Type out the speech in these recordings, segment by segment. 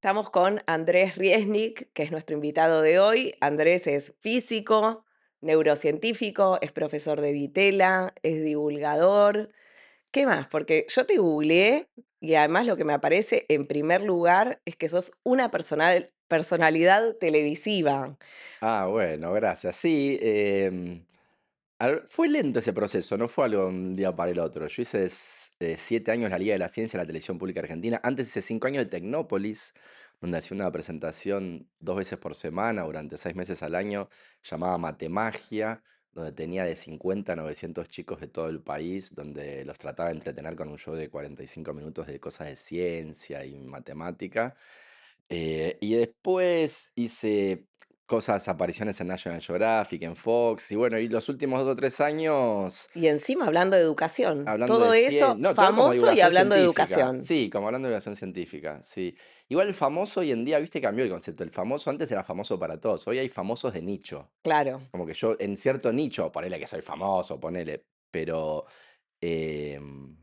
Estamos con Andrés Riesnik, que es nuestro invitado de hoy. Andrés es físico, neurocientífico, es profesor de Ditela, es divulgador. ¿Qué más? Porque yo te googleé y además lo que me aparece en primer lugar es que sos una personalidad televisiva. Ah, bueno, gracias. Sí, fue lento ese proceso, no fue algo de un día para el otro. Yo hice 7 años la Liga de la Ciencia en la Televisión Pública Argentina. Antes hice 5 años de Tecnópolis, donde hacía una presentación 2 veces por semana durante 6 meses al año, llamada Matemagia, donde tenía de 50 a 900 chicos de todo el país, donde los trataba de entretener con un show de 45 minutos de cosas de ciencia y matemática. Y después hice cosas, apariciones en National Geographic, en Fox, y bueno, y los últimos 2 o 3 años Y encima hablando de educación. hablando de Todo cien, eso no, todo como famoso y divulgación hablando de científica, educación. sí, como hablando de divulgación científica, sí. Igual el famoso hoy en día, viste, cambió el concepto. El famoso antes era famoso para todos, hoy hay famosos de nicho. Claro. Como que yo en cierto nicho, ponele que soy famoso, ponele, pero em,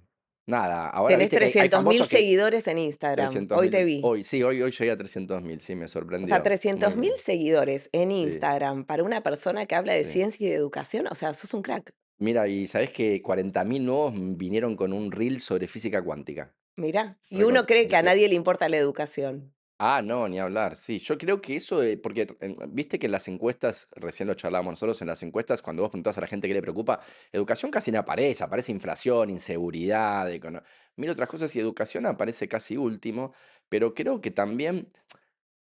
nada, ahora Tenés viste que hay 300.000 famosos que seguidores en Instagram. trescientos Hoy te mil vi. hoy, sí, hoy llegué a 300.000, sí, me O sea, sorprendió. 300.000 seguidores en Sí, Instagram para una persona que habla de sí. ciencia y de educación, o sea, sos un crack. Mira, y sabés que 40.000 nuevos vinieron con un reel sobre física cuántica. Mirá, y uno Récord, cree que a nadie le importa la educación. no, ni hablar. Sí, yo creo que eso, porque viste que en las encuestas, recién lo charlábamos nosotros, en las encuestas, cuando vos preguntás a la gente qué le preocupa, educación casi no aparece, aparece inflación, inseguridad, mil otras cosas, y educación aparece casi último, pero creo que también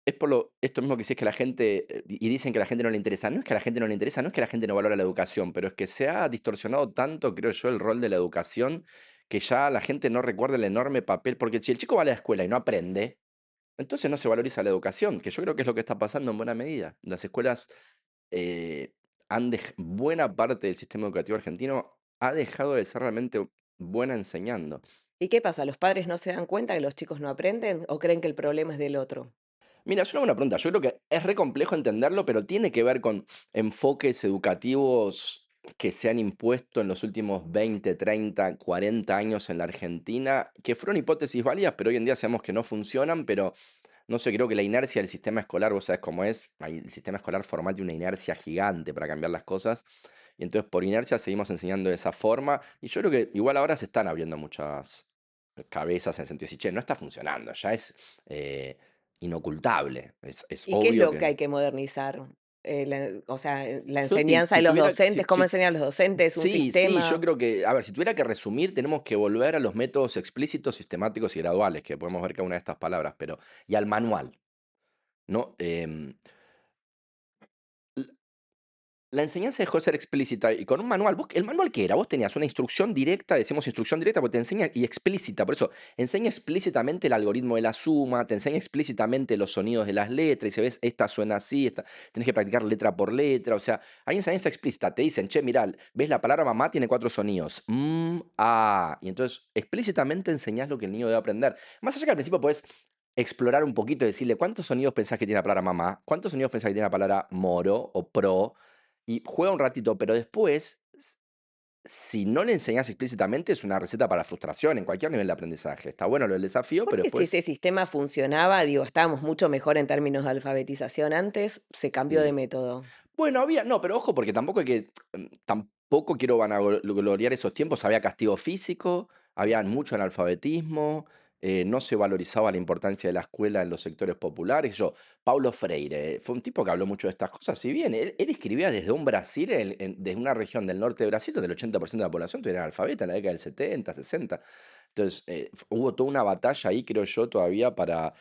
es por esto mismo que decís que la gente, y dicen que a la gente no le interesa. No es que a la gente no le interesa, no es que la gente no valora la educación, pero es que se ha distorsionado tanto, creo yo, el rol de la educación, que ya la gente no recuerda el enorme papel, porque si el chico va a la escuela y no aprende, entonces no se valoriza la educación, que yo creo que es lo que está pasando en buena medida. Las escuelas, eh, buena parte del sistema educativo argentino ha dejado de ser realmente buena enseñando. ¿Y qué pasa? ¿Los padres no se dan cuenta que los chicos no aprenden o creen que el problema es del otro? Mira, es una buena pregunta. Yo creo que es re complejo entenderlo, pero tiene que ver con enfoques educativos que se han impuesto en los últimos 20, 30, 40 años en la Argentina, que fueron hipótesis válidas, pero hoy en día sabemos que no funcionan, pero no sé, creo que la inercia del sistema escolar, vos sabés cómo es, el sistema escolar formate una inercia gigante para cambiar las cosas, y entonces por inercia seguimos enseñando de esa forma, y yo creo que igual ahora se están abriendo muchas cabezas en el sentido de decir, che, no está funcionando, ya es inocultable, es ¿Y qué es obvio lo que que... hay que modernizar? O sea, la Yo si, enseñanza de si los tuviera, docentes, ¿cómo enseñan los docentes? ¿Un sí, sí, yo sistema? creo que, a ver, si tuviera que resumir, tenemos que volver a los métodos explícitos, sistemáticos y graduales, que podemos ver cada una de estas palabras, pero, y al manual, ¿no? La enseñanza dejó de ser explícita y con un manual. ¿El manual qué era? Vos tenías una instrucción directa, decimos instrucción directa porque te enseña y explícita, por eso enseña explícitamente el algoritmo de la suma, te enseña explícitamente los sonidos de las letras y se ves, esta suena así, esta, tenés que practicar letra por letra, o sea, hay enseñanza explícita, te dicen, che, mirá, ves la palabra mamá tiene 4 sonidos, y entonces explícitamente enseñás lo que el niño debe aprender. Más allá que al principio podés explorar un poquito y decirle, ¿cuántos sonidos pensás que tiene la palabra mamá? ¿Cuántos sonidos pensás que tiene la palabra moro o pro? Y juega un ratito, pero después, si no le enseñas explícitamente, es una receta para la frustración en cualquier nivel de aprendizaje. Está bueno lo del desafío, pero Porque si después, ese sistema funcionaba, digo, estábamos mucho mejor en términos de alfabetización antes, se cambió de sí. método. Bueno, no, pero ojo, porque tampoco hay que, tampoco quiero vanagloriar esos tiempos. Había castigo físico, había mucho analfabetismo, no se valorizaba la importancia de la escuela en los sectores populares. Paulo Freire, fue un tipo que habló mucho de estas cosas. Si bien él escribía desde un Brasil, desde una región del norte de Brasil, donde el 80% de la población era analfabeta en la década del 70, 60. Entonces, hubo toda una batalla ahí, creo yo, todavía para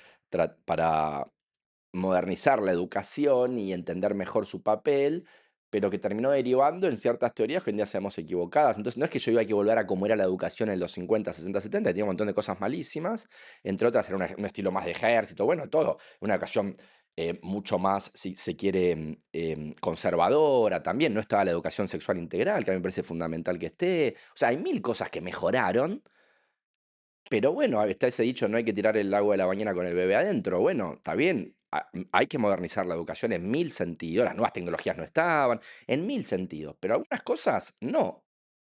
modernizar la educación y entender mejor su papel, pero que terminó derivando en ciertas teorías que hoy en día sabemos equivocadas. Entonces, no es que yo iba a que volver a cómo era la educación en los 50, 60, 70, tenía un montón de cosas malísimas, entre otras era un estilo más de ejército, bueno, todo, una educación mucho más, si se quiere, conservadora también, no estaba la educación sexual integral, que a mí me parece fundamental que esté, o sea, hay mil cosas que mejoraron, pero bueno, está ese dicho, no hay que tirar el agua de la bañera con el bebé adentro. Bueno, está bien, hay que modernizar la educación en mil sentidos, las nuevas tecnologías no estaban, en mil sentidos, pero algunas cosas no.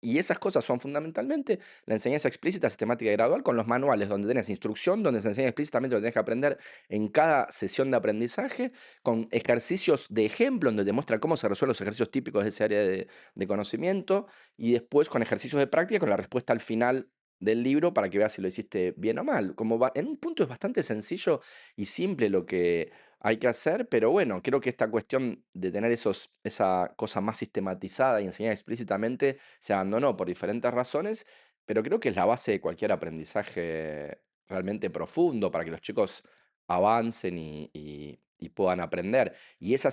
Y esas cosas son fundamentalmente la enseñanza explícita, sistemática y gradual, con los manuales, donde tenés instrucción, donde se enseña explícitamente lo que tenés que aprender en cada sesión de aprendizaje, con ejercicios de ejemplo, donde te muestra cómo se resuelven los ejercicios típicos de ese área de conocimiento, y después con ejercicios de práctica, con la respuesta al final del libro para que veas si lo hiciste bien o mal. En un punto es bastante sencillo y simple lo que hay que hacer, pero bueno, creo que esta cuestión de tener esa cosa más sistematizada y enseñar explícitamente se abandonó por diferentes razones, pero creo que es la base de cualquier aprendizaje realmente profundo para que los chicos avancen y puedan aprender. Y esa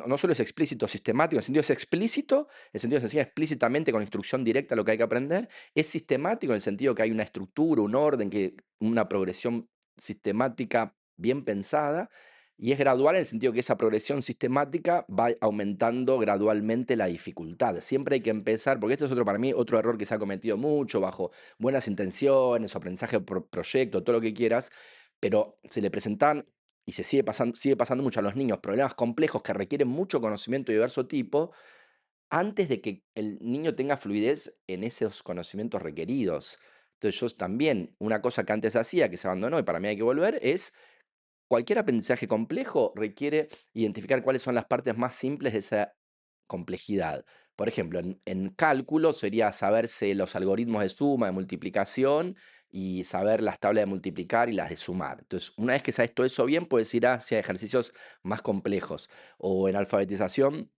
no solo es explícito, sistemático, el sentido es explícito, el sentido se enseña explícitamente con instrucción directa lo que hay que aprender, es sistemático en el sentido que hay una estructura, un orden, una progresión sistemática bien pensada, y es gradual en el sentido que esa progresión sistemática va aumentando gradualmente la dificultad. Siempre hay que empezar, porque este es otro para mí, otro error que se ha cometido mucho bajo buenas intenciones, o aprendizaje por proyecto, todo lo que quieras, pero se le presentan y sigue pasando mucho a los niños problemas complejos que requieren mucho conocimiento de diverso tipo antes de que el niño tenga fluidez en esos conocimientos requeridos. Entonces yo también, una cosa que antes hacía, que se abandonó y para mí hay que volver, es cualquier aprendizaje complejo requiere identificar cuáles son las partes más simples de esa complejidad. Por ejemplo, en cálculo sería saberse los algoritmos de suma, de multiplicación y saber las tablas de multiplicar y las de sumar. Entonces, una vez que sabes todo eso bien, puedes ir hacia ejercicios más complejos. O en alfabetización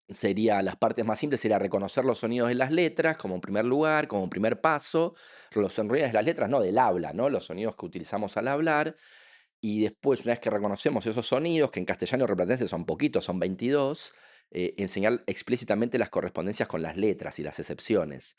sería las partes más simples, sería reconocer los sonidos de las letras como primer lugar, como primer paso, los sonidos de las letras, no del habla, ¿no? Los sonidos que utilizamos al hablar, y después, una vez que reconocemos esos sonidos, que en castellano rioplatense son poquitos, son 22, enseñar explícitamente las correspondencias con las letras y las excepciones.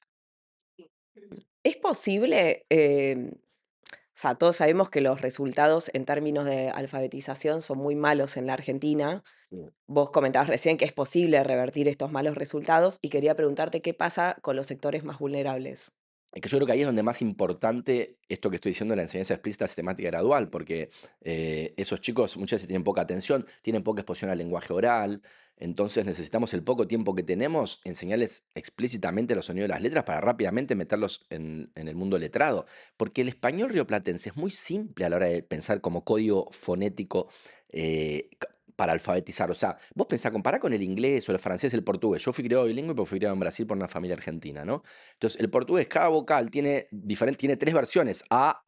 ¿Es posible, o sea, todos sabemos que los resultados en términos de alfabetización son muy malos en la Argentina? Sí. Vos comentabas recién que es posible revertir estos malos resultados y quería preguntarte qué pasa con los sectores más vulnerables. Es que yo creo que ahí es donde más importante esto que estoy diciendo de la enseñanza explícita, sistemática y gradual, porque esos chicos muchas veces tienen poca atención, tienen poca exposición al lenguaje oral, entonces necesitamos el poco tiempo que tenemos enseñarles explícitamente los sonidos de las letras para rápidamente meterlos en el mundo letrado, porque el español rioplatense es muy simple a la hora de pensar como código fonético para alfabetizar. O sea, vos pensás, compará con el inglés o el francés, el portugués. Yo fui criado bilingüe, pero fui criado en Brasil por una familia argentina, ¿no? Entonces, el portugués, cada vocal tiene tres versiones. A.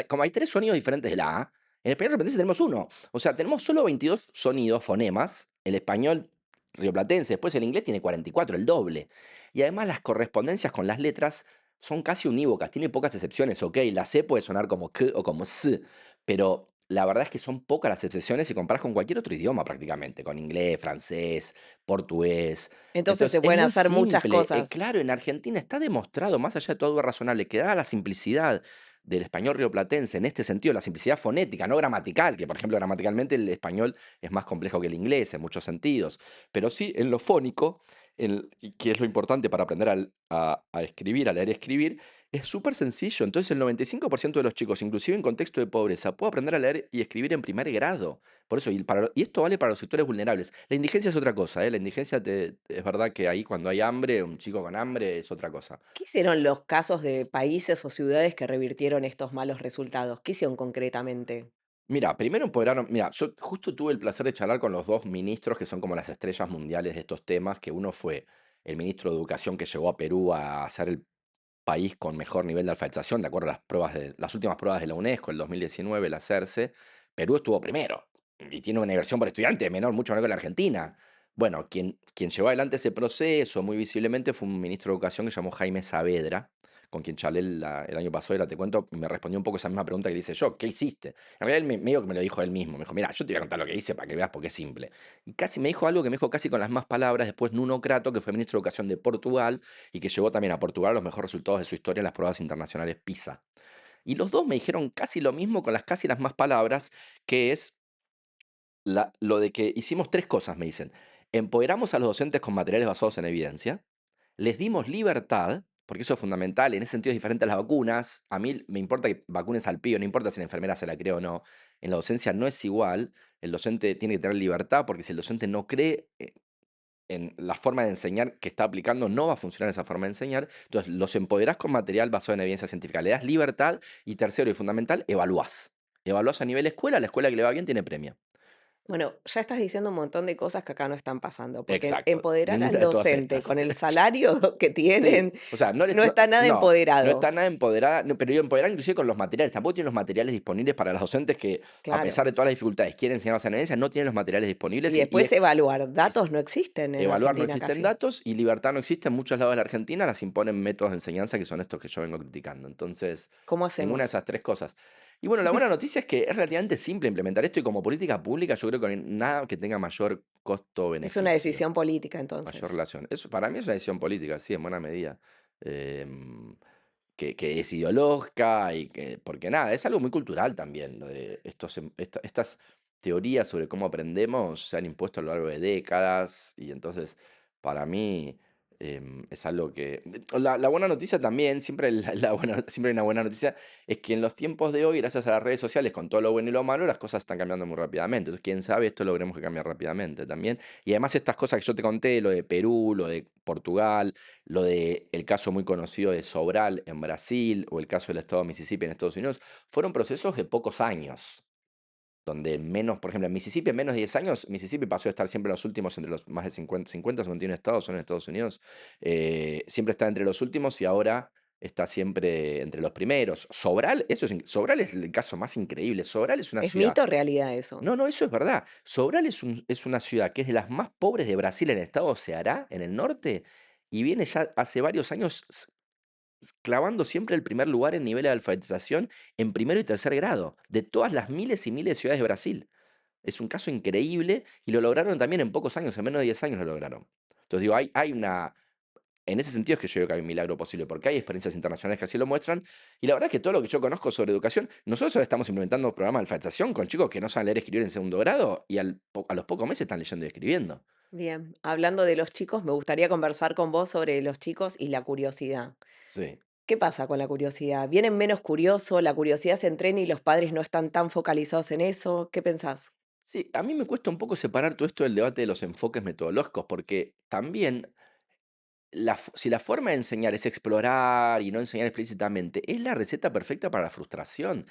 Como hay tres sonidos diferentes de la A, en el español de repente tenemos uno. O sea, tenemos solo 22 sonidos, fonemas. El español rioplatense, después el inglés tiene 44, el doble. Y además las correspondencias con las letras son casi unívocas, tiene pocas excepciones. Ok, la C puede sonar como K o como S, pero la verdad es que son pocas las excepciones si comparas con cualquier otro idioma prácticamente, con inglés, francés, portugués. Entonces se Entonces, es pueden muy hacer muchas simple. cosas. Claro, en Argentina está demostrado, más allá de todo razonable, que dada la simplicidad del español rioplatense, en este sentido, la simplicidad fonética, no gramatical, que por ejemplo gramaticalmente el español es más complejo que el inglés en muchos sentidos, pero sí en lo fónico, y que es lo importante para aprender a escribir, a leer y escribir, es súper sencillo. Entonces el 95% de los chicos, inclusive en contexto de pobreza, puede aprender a leer y escribir en primer grado. Por eso, y esto vale para los sectores vulnerables. La indigencia es otra cosa, ¿eh? La indigencia es verdad que ahí cuando hay hambre, un chico con hambre es otra cosa. ¿Qué hicieron los casos de países o ciudades que revirtieron estos malos resultados? ¿Qué hicieron concretamente? Mira, primero empoderaron, mira, yo justo tuve el placer de charlar con los dos ministros que son como las estrellas mundiales de estos temas, que uno fue el ministro de Educación que llegó a Perú a ser el país con mejor nivel de alfabetización, de acuerdo a las últimas pruebas de la UNESCO, el 2019, la CERCE. Perú estuvo primero y tiene una inversión por estudiante menor, mucho menor que la Argentina. Bueno, quien llevó adelante ese proceso muy visiblemente fue un ministro de Educación que se llamó Jaime Saavedra, con quien charlé el año pasado, y ahora te cuento, y me respondió un poco esa misma pregunta que le hice yo, ¿qué hiciste? En realidad, medio que me lo dijo él mismo, me dijo, mira, yo te voy a contar lo que hice para que veas porque es simple. Y casi me dijo algo que me dijo casi con las más palabras después Nuno Crato, que fue ministro de Educación de Portugal, y que llevó también a Portugal los mejores resultados de su historia en las pruebas internacionales PISA. Y los dos me dijeron casi lo mismo con casi las más palabras, que es lo de que hicimos tres cosas, me dicen. Empoderamos a los docentes con materiales basados en evidencia, les dimos libertad, porque eso es fundamental, en ese sentido es diferente a las vacunas. A mí me importa que vacunes al pío, no importa si la enfermera se la cree o no. En la docencia no es igual, el docente tiene que tener libertad, porque si el docente no cree, en la forma de enseñar que está aplicando no va a funcionar esa forma de enseñar. Entonces, los empoderás con material basado en evidencia científica, le das libertad y tercero y fundamental, evaluás. Evaluás a nivel escuela, la escuela que le va bien tiene premio. Bueno, ya estás diciendo un montón de cosas que acá no están pasando, porque Exacto, empoderar al ninguna de todas docente estas. con el salario que Sí, tienen o sea, no les no está nada no empoderado. está nada empoderada, no, pero digo, empoderar inclusive con los materiales, tampoco tiene los materiales disponibles para los docentes que, a pesar Claro. de todas las dificultades, quieren enseñar basada en evidencia, no tienen los materiales Y disponibles después evaluar datos no existen en evaluar no Argentina existen casi. datos y libertad no existe en muchos lados de la Argentina, las imponen métodos de enseñanza que son estos que yo vengo criticando. Entonces, ¿Cómo ninguna de hacemos? esas tres cosas. Y bueno, la buena noticia es que es relativamente simple implementar esto y como política pública yo creo que no hay nada que tenga mayor Es una costo-beneficio, decisión política mayor entonces. relación. Eso para mí es una decisión política, sí, en buena medida. Em, que es ideológica y que, porque nada, es algo muy cultural también, lo de estas teorías sobre cómo aprendemos se han impuesto a lo largo de décadas y entonces para mí es algo que... La buena noticia también, siempre, siempre hay una buena noticia, es que en los tiempos de hoy, gracias a las redes sociales, con todo lo bueno y lo malo, las cosas están cambiando muy rápidamente. Entonces, quién sabe, esto logremos que cambie rápidamente también. Y además estas cosas que yo te conté, lo de Perú, lo de Portugal, lo de el caso muy conocido de Sobral en Brasil o el caso del estado de Mississippi en Estados Unidos, fueron procesos de pocos años, donde en menos, por ejemplo, en Mississippi en menos de 10 años, Mississippi pasó a estar siempre en los últimos, entre los más de 50 o 51 estados son en Estados Unidos, siempre está entre los últimos y ahora está siempre entre los primeros. Sobral, Sobral es el caso más increíble. Sobral es una ¿Es ciudad... mito o realidad eso? No, no, eso es verdad. Sobral es una ciudad que es de las más pobres de Brasil en el estado de Ceará, en el norte, y viene ya hace varios años clavando siempre el primer lugar en nivel de alfabetización en primero y tercer grado, de todas las miles y miles de ciudades de Brasil. Es un caso increíble y lo lograron también en pocos años, en menos de 10 años lo lograron. Entonces digo, hay una... En ese sentido es que yo digo que hay un milagro posible, porque hay experiencias internacionales que así lo muestran. Y la verdad es que todo lo que yo conozco sobre educación, nosotros ahora estamos implementando programas de alfabetización con chicos que no saben leer y escribir en segundo grado y a los pocos meses están leyendo y escribiendo. Bien, hablando de los chicos, me gustaría conversar con vos sobre los chicos y la curiosidad. Sí. ¿Qué pasa con la curiosidad? ¿Vienen menos curiosos? ¿La curiosidad se entrena y los padres no están tan focalizados en eso? ¿Qué pensás? Sí, a mí me cuesta un poco separar todo esto del debate de los enfoques metodológicos, porque también si la forma de enseñar es explorar y no enseñar explícitamente, es la receta perfecta para la frustración.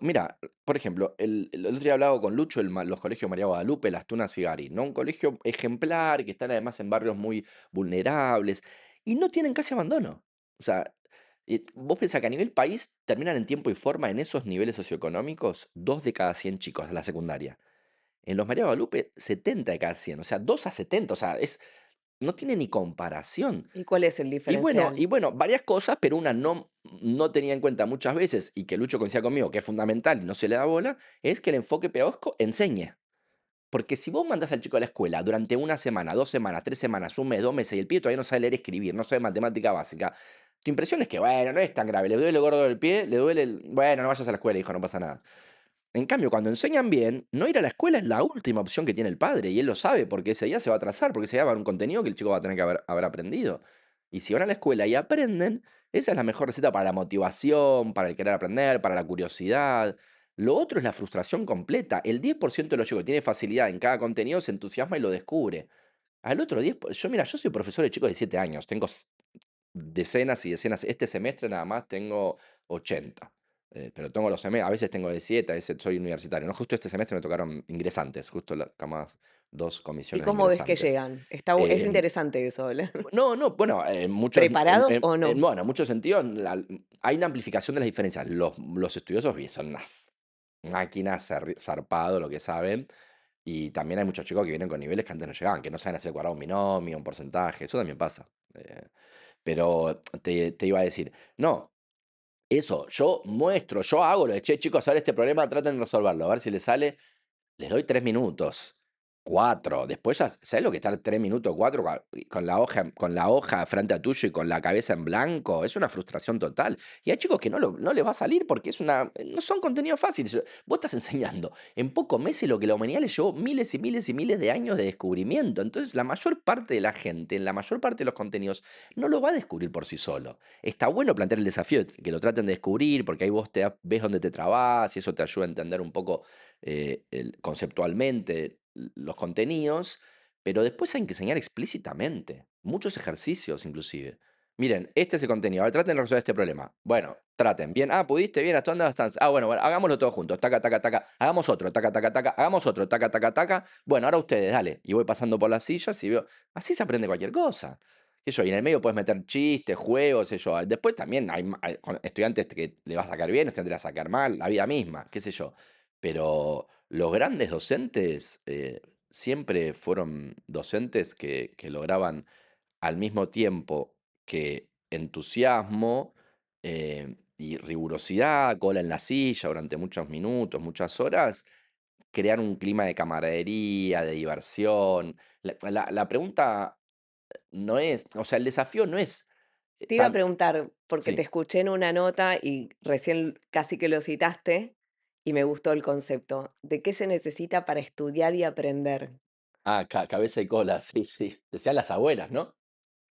Mira, por ejemplo, el otro día hablaba con Lucho, los colegios María Guadalupe, Las Tunas y Garín, ¿no? Un colegio ejemplar que están además en barrios muy vulnerables y no tienen casi abandono. O sea, vos pensás que a nivel país terminan en tiempo y forma en esos niveles socioeconómicos 2 de cada 100 chicos de la secundaria. En los María Guadalupe, 70 de cada 100, o sea, 2 a 70, o sea, no tiene ni comparación. ¿Y cuál es el Y diferencial? bueno, varias cosas, pero una no tenía en cuenta muchas veces, y que Lucho coincida conmigo, que es fundamental y no se le da bola, es que el enfoque pedagógico enseñe. Porque si vos mandás al chico a la escuela durante una semana, 2 semanas, 3 semanas, un mes, 2 meses, y el pibe todavía no sabe leer y escribir, no sabe matemática básica, tu impresión es que, bueno, no es tan grave, le duele el gordo del pie, le duele bueno, no vayas a la escuela, hijo, no pasa nada. En cambio, cuando enseñan bien, no ir a la escuela es la última opción que tiene el padre, y él lo sabe, porque ese día se va a atrasar, porque ese día va a haber un contenido que el chico va a tener que haber aprendido. Y si van a la escuela y aprenden, esa es la mejor receta para la motivación, para el querer aprender, para la curiosidad. Lo otro es la frustración completa. El 10% de los chicos que tiene facilidad en cada contenido se entusiasma y lo descubre. Al otro 10%, mira, yo soy profesor de chicos de 7 años, tengo decenas y decenas. Este semestre nada más tengo 80. Pero tengo a veces tengo de 7, a veces soy universitario. ¿No? Justo este semestre me tocaron ingresantes, justo más 2 ¿Y comisiones de cómo ves que ingresantes. llegan? Es Em, interesante eso. no, no, bueno, ¿Preparados o no? bueno, en muchos sentidos hay una amplificación de las diferencias. Los estudiosos son unas máquinas zarpado lo que saben. Y también hay muchos chicos que vienen con niveles que antes no llegaban, que no saben hacer cuadrado un binomio, un porcentaje. Eso también pasa. Pero te iba a decir, no, eso, yo hago lo de, che, chicos, a ver este problema, traten de resolverlo, a ver si les sale. Les doy 3 minutos, 4. Después ya, ¿sabes lo que estar 3 minutos, 4 con la hoja frente a tuyo y con la cabeza en blanco? Es una frustración total. Y hay chicos que no les va a salir porque no son contenidos fáciles. Vos estás enseñando en pocos meses lo que la humanidad le llevó miles y miles y miles de años de descubrimiento. Entonces, la mayor parte de la gente, en la mayor parte de los contenidos, no lo va a descubrir por sí solo. Está bueno plantear el desafío, que lo traten de descubrir, porque ahí vos ves dónde te trabas y eso te ayuda a entender un poco conceptualmente los contenidos, pero después hay que enseñar explícitamente, muchos ejercicios inclusive. Miren, este es el contenido, a ver, traten de resolver este problema. Bueno, traten, bien, pudiste, bien, ¿hasta dónde estás? Bueno, hagámoslo todos juntos, taca, taca, taca, hagamos otro, taca, taca, taca, hagamos otro, taca, taca, taca. Bueno, ahora ustedes, dale. Y voy pasando por las sillas y veo, así se aprende cualquier cosa. Qué sé yo, y en el medio puedes meter chistes, juegos, qué sé yo. Después también hay estudiantes que le va a sacar bien, estudiantes le va a sacar mal, la vida misma, qué sé yo. Pero los grandes docentes siempre fueron docentes que lograban al mismo tiempo que entusiasmo y rigurosidad, cola en la silla durante muchos minutos, muchas horas, crear un clima de camaradería, de diversión. La pregunta no es, o sea, el desafío no es Te iba a tan... preguntar, porque te Sí. escuché en una nota y recién casi que lo citaste y me gustó el concepto. ¿De qué se necesita para estudiar y aprender? Cabeza y cola, sí, sí. Decían las abuelas, ¿no?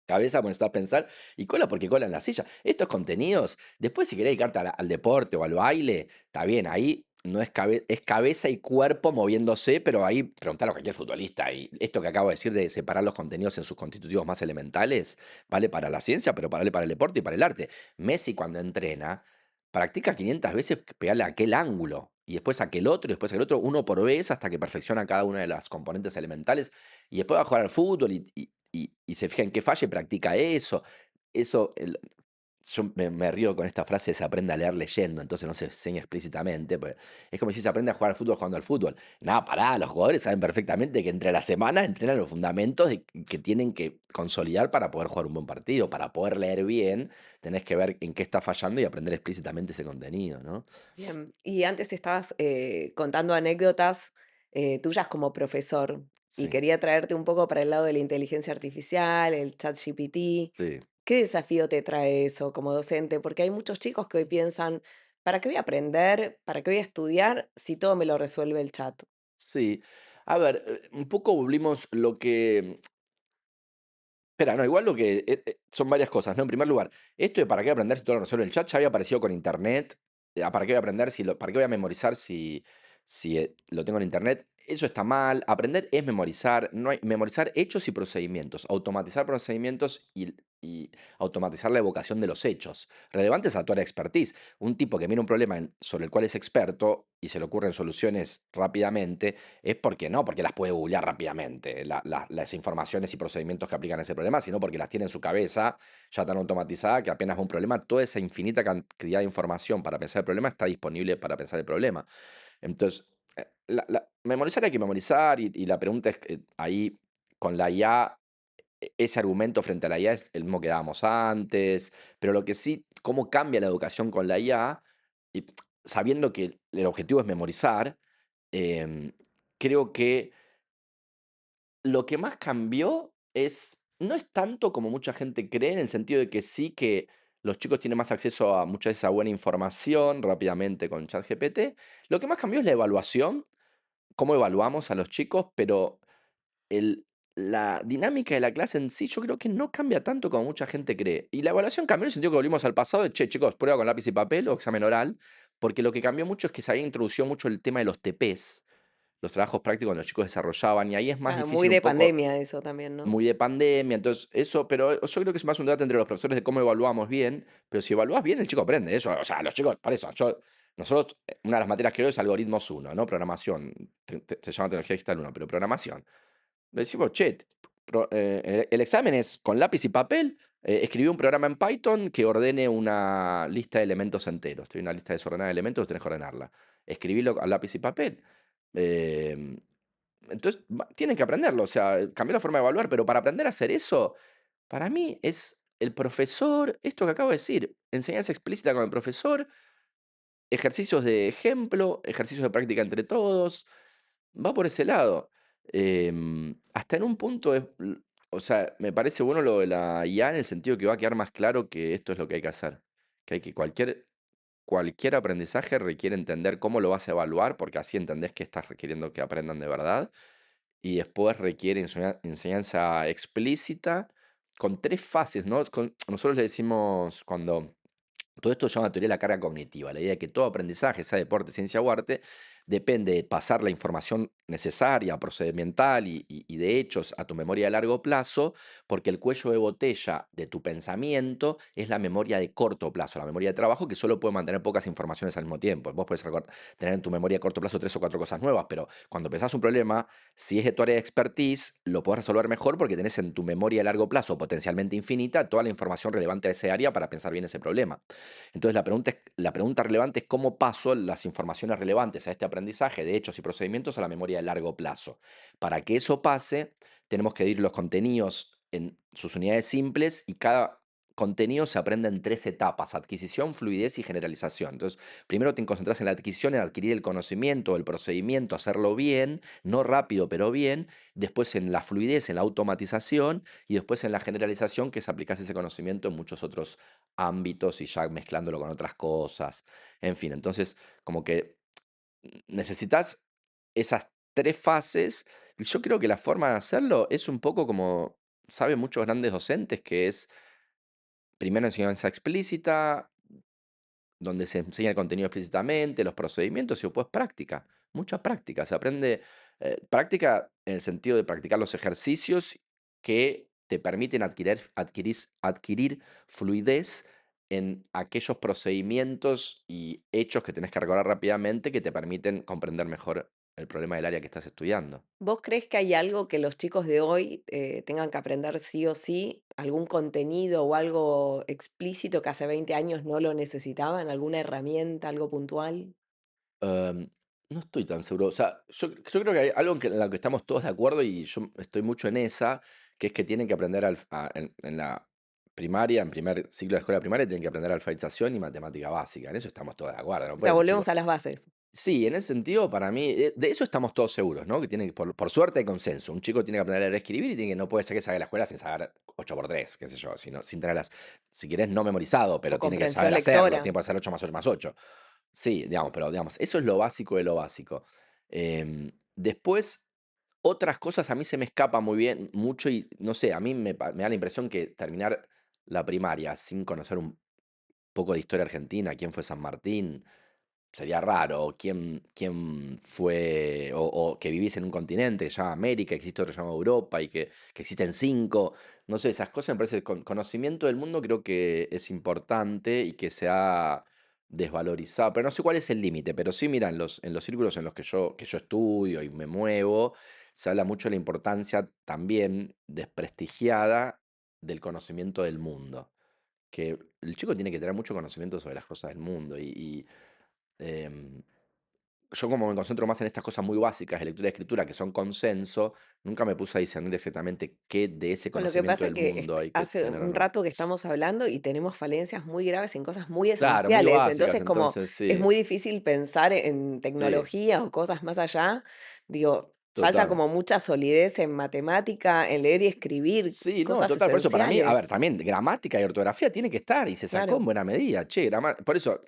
Cabeza, pones a pensar, y cola porque cola en la silla. Estos contenidos, después si querés dedicarte al deporte o al baile, está bien, ahí no es, es cabeza y cuerpo moviéndose, pero ahí preguntar a cualquier futbolista. Y esto que acabo de decir de separar los contenidos en sus constitutivos más elementales, vale para la ciencia, pero vale para el deporte y para el arte. Messi cuando entrena, practica 500 veces pegarle a aquel ángulo. Y después aquel otro, y después aquel otro, uno por vez, hasta que perfecciona cada una de las componentes elementales. Y después va a jugar al fútbol y se fija en qué falla y practica eso. Eso, yo me río con esta frase, se aprende a leer leyendo, entonces no se enseña explícitamente. Pues, es como si se aprende a jugar al fútbol jugando al fútbol. Nada, pará, los jugadores saben perfectamente que entre la semana entrenan los fundamentos que tienen que consolidar para poder jugar un buen partido. Para poder leer bien, tenés que ver en qué está fallando y aprender explícitamente ese contenido, ¿no? Bien, y antes estabas contando anécdotas tuyas como profesor y Sí, quería traerte un poco para el lado de la inteligencia artificial, el chat GPT. sí. ¿Qué desafío te trae eso como docente? Porque hay muchos chicos que hoy piensan, ¿para qué voy a aprender? ¿Para qué voy a estudiar si todo me lo resuelve el chat? Sí. A ver, un poco volvimos lo que... Espera, no, igual lo que son varias cosas, ¿no? En primer lugar, esto de para qué aprender si todo lo resuelve el chat ya había aparecido con internet. ¿Para qué voy a aprender si para qué voy a memorizar si lo tengo en internet? Eso está mal. Aprender es memorizar, no hay, memorizar hechos y procedimientos, automatizar procedimientos y automatizar la evocación de los hechos. Relevantes a tu área de expertise. Un tipo que mira un problema sobre el cual es experto y se le ocurren soluciones rápidamente, es porque no, porque las puede googlear rápidamente, las informaciones y procedimientos que aplican a ese problema, sino porque las tiene en su cabeza ya tan automatizada que apenas va un problema, toda esa infinita cantidad de información para pensar el problema está disponible para pensar el problema. Entonces, memorizar hay que memorizar y la pregunta es ahí con la IA, ese argumento frente a la IA es el mismo que dábamos antes, pero lo que sí, cómo cambia la educación con la IA, y sabiendo que el objetivo es memorizar, em, creo que lo que más cambió no es tanto como mucha gente cree, en el sentido de que sí que los chicos tienen más acceso a mucha de esa buena información rápidamente con ChatGPT. Lo que más cambió es la evaluación, cómo evaluamos a los chicos, pero el la dinámica de la clase en sí, yo creo que no cambia tanto como mucha gente cree. Y la evaluación cambió en el sentido que volvimos al pasado de: "Che, chicos, prueba con lápiz y papel o examen oral", porque lo que cambió mucho es que se había introducido mucho el tema de los TPs, los trabajos prácticos que los chicos desarrollaban, y ahí es más Claro, muy difícil un de poco, pandemia eso también, ¿no? muy de pandemia, entonces eso, pero yo creo que es más un debate entre los profesores de cómo evaluamos bien, pero si evaluás bien, el chico aprende eso, o sea, los chicos, por eso, nosotros, una de las materias que veo es algoritmos uno, ¿no? Programación, se llama tecnología digital uno, pero programación. Le decimos: "Che, el examen es con lápiz y papel, escribí un programa en Python que ordene una lista de elementos enteros. Hay una lista desordenada de elementos, tenés que ordenarla. Escribilo a lápiz y papel". Em, entonces, tienen que aprenderlo, o sea, cambiar la forma de evaluar, pero para aprender a hacer eso, para mí es el profesor, esto que acabo de decir, enseñanza explícita con el profesor, ejercicios de ejemplo, ejercicios de práctica entre todos, va por ese lado. Hasta en un punto o sea, me parece bueno lo de la IA en el sentido que va a quedar más claro que esto es lo que hay que hacer. Que hay que cualquier aprendizaje requiere entender cómo lo vas a evaluar, porque así entendés que estás requiriendo que aprendan de verdad. Y después requiere enseñanza explícita con tres fases, ¿no? Nosotros le decimos cuando todo esto se llama teoría de la carga cognitiva, la idea de que todo aprendizaje, sea deporte, ciencia o arte, depende de pasar la información necesaria, procedimental y de hechos a tu memoria de largo plazo, porque el cuello de botella de tu pensamiento es la memoria de corto plazo, la memoria de trabajo que solo puede mantener pocas informaciones al mismo tiempo. Vos puedes tener en tu memoria de corto plazo tres o cuatro cosas nuevas, pero cuando pensás un problema, si es de tu área de expertise, lo podés resolver mejor porque tenés en tu memoria de largo plazo, potencialmente infinita, toda la información relevante a ese área para pensar bien ese problema. Entonces la pregunta relevante es cómo paso las informaciones relevantes a este aprendizaje de hechos y procedimientos a la memoria de largo plazo. Para que eso pase, tenemos que dividir los contenidos en sus unidades simples y cada contenido se aprende en tres etapas: adquisición, fluidez y generalización. Entonces, primero te concentras en la adquisición, en adquirir el conocimiento, el procedimiento, hacerlo bien, no rápido, pero bien. Después en la fluidez, en la automatización, y después en la generalización, que es aplicar ese conocimiento en muchos otros ámbitos y ya mezclándolo con otras cosas. En fin, entonces como que necesitas esas tres fases. Y yo creo que la forma de hacerlo es un poco como saben muchos grandes docentes, que es primero enseñanza explícita, donde se enseña el contenido explícitamente, los procedimientos y después práctica, mucha práctica. Se aprende práctica en el sentido de practicar los ejercicios que te permiten adquirir fluidez en aquellos procedimientos y hechos que tenés que recordar rápidamente que te permiten comprender mejor el problema del área que estás estudiando. ¿Vos crees que hay algo que los chicos de hoy tengan que aprender sí o sí? ¿Algún contenido o algo explícito que hace 20 años no lo necesitaban? ¿Alguna herramienta, algo puntual? Em, no estoy tan seguro. O sea, yo creo que hay algo en lo que estamos todos de acuerdo y yo estoy mucho en esa, que es que tienen que aprender en la primaria, en primer ciclo de escuela primaria, tienen que aprender alfabetización y matemática básica. En eso estamos todos de acuerdo. No O sea, puede un chico. volvemos a las bases. Sí, en ese sentido, para mí, de eso estamos todos seguros, ¿no? Que tiene que, por suerte hay consenso. Un chico tiene que aprender a leer y escribir y tiene que, no puede ser que salga de la escuela sin saber 8 por 3 qué sé yo, sin tenerlas, si querés, no memorizado, O pero tiene que comprensión saber hacerlo, lectora. tiene que hacer 8 más 8 más 8. Sí, digamos, pero digamos, eso es lo básico de lo básico. Después, otras cosas a mí se me escapa muy bien, mucho y no sé, a mí me da la impresión que terminar la primaria sin conocer un poco de historia argentina, quién fue San Martín, sería raro. ¿Quién fue? O que vivís en un continente que se llama América, existe otro que se llama Europa y que existen cinco. No sé, esas cosas me parece, conocimiento del mundo creo que es importante y que se ha desvalorizado. Pero no sé cuál es el límite, pero sí, mira, en los círculos en los que yo estudio y me muevo, se habla mucho de la importancia también desprestigiada del conocimiento del mundo. Que el chico tiene que tener mucho conocimiento sobre las cosas del mundo Em, yo como me concentro más en estas cosas muy básicas de lectura y escritura, que son consenso, nunca me puse a discernir exactamente qué de ese Con lo que conocimiento pasa del que mundo hay que hace tener o un no. rato que estamos hablando y tenemos falencias muy graves en cosas muy Claro, muy esenciales. básicas, Entonces, como entonces es sí, muy difícil pensar en sí, tecnología o cosas más allá, digo, falta total. como mucha solidez en matemática, en leer y escribir, Sí, no, cosas total, por eso para mí, a ver, esenciales. también gramática y ortografía tiene que estar y se sacó en Claro. buena medida, che, por eso,